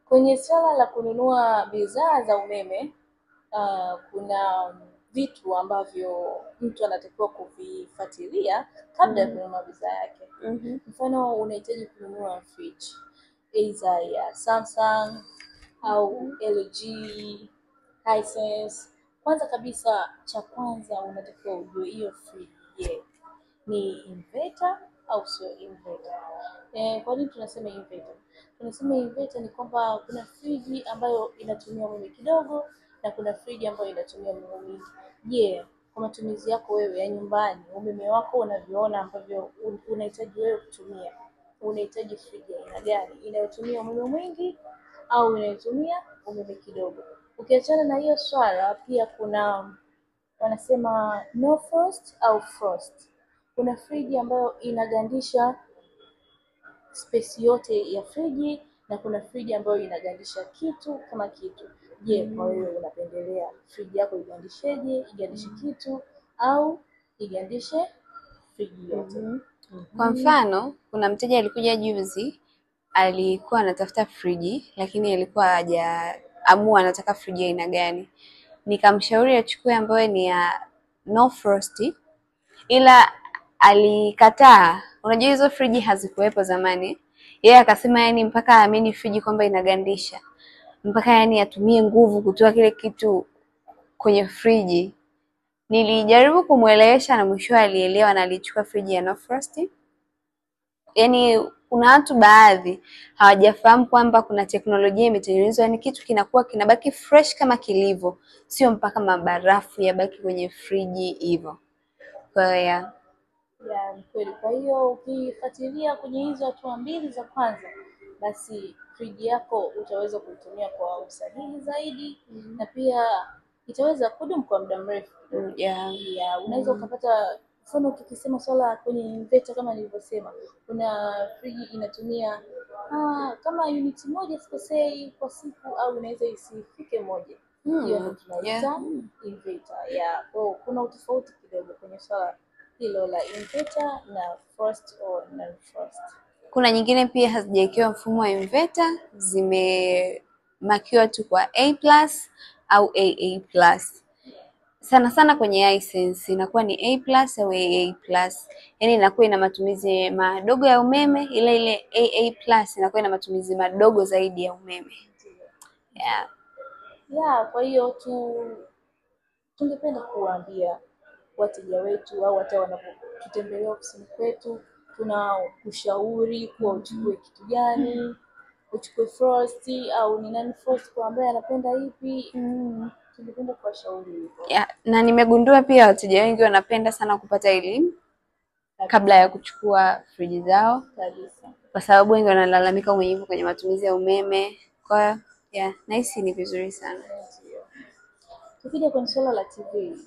Kwenye swala la kununua bidhaa za umeme, kuna vitu ambavyo mtu anatakiwa kuvifuatilia kabla ya kununua bidhaa yake. Mfano, unahitaji kununua fridge either ya Samsung au LG, Hisense. Kwanza kabisa, cha kwanza unatakiwa ujue hiyo fridge ni inverter au sio inverter. Kwa nini tunasema inverter? Tunasema inverter ni kwamba kuna friji ambayo inatumia umeme kidogo na kuna friji ambayo inatumia umeme mwingi. Je, kwa matumizi yako wewe ya nyumbani, umeme wako unavyoona ambavyo unahitaji wewe kutumia, unahitaji friji aina gani? Inayotumia umeme mwingi au inayotumia umeme kidogo? Ukiachana na hiyo swala, pia kuna wanasema no frost au frost. Kuna friji ambayo inagandisha space yote ya friji na kuna friji ambayo inagandisha kitu kama kitu. Je, kwa wewe unapendelea friji yako igandisheje? Igandishe kitu au igandishe friji yote? Kwa mfano, kuna mteja alikuja juzi, alikuwa anatafuta friji lakini alikuwa hajaamua anataka friji aina gani. Nikamshauri achukue ambayo ni ya no frost, ila alikataa. Unajua hizo friji hazikuwepo zamani. Yeye akasema yani mpaka aamini friji kwamba inagandisha, mpaka yani atumie nguvu kutoa kile kitu kwenye friji. Nilijaribu kumuelewesha na mwisho alielewa na alichukua friji ya no frost. Yani kuna watu baadhi hawajafahamu kwamba kuna teknolojia imetengenezwa, yani kitu kinakuwa kinabaki fresh kama kilivyo, sio mpaka mabarafu yabaki kwenye friji hivyo. Kwa hiyo ni kweli. Kwa hiyo ukifuatilia kwenye hizo hatua mbili za kwanza, basi friji yako utaweza kuitumia kwa usahihi zaidi na pia itaweza kudumu kwa muda mrefu. Unaweza ukapata mfano, tukisema swala kwenye inverter kama nilivyosema, kuna friji inatumia kama unit moja sikosei kwa siku, au inaweza isifike moja. Hiyo ndio tunaita inverter. Kuna utofauti kidogo kwenye swala hilo la inverter na frost or non frost. Kuna nyingine pia hazijawekewa mfumo wa inverter, zimemakiwa tu kwa A+ au AA+. Sana sana kwenye Hisense inakuwa ni A+ au AA+. Yaani inakuwa ina matumizi madogo ya umeme, ile AA+ inakuwa ina matumizi madogo zaidi ya umeme. Kwa hiyo tungependa kuwaambia wateja wetu au hata wanapotutembelea ofisini kwetu, tunakushauri kuwa uchukue kitu gani, uchukue frost au ni non frost kwa ambaye anapenda ipi. Tungependa kuwashauri hivyo. Na nimegundua pia wateja wengi wanapenda sana kupata elimu kabla ya kuchukua friji zao kabisa, kwa sababu wengi wanalalamika kwenye matumizi ya umeme. Kwa nahisi ni vizuri sana. Tukija kwenye swala la TV,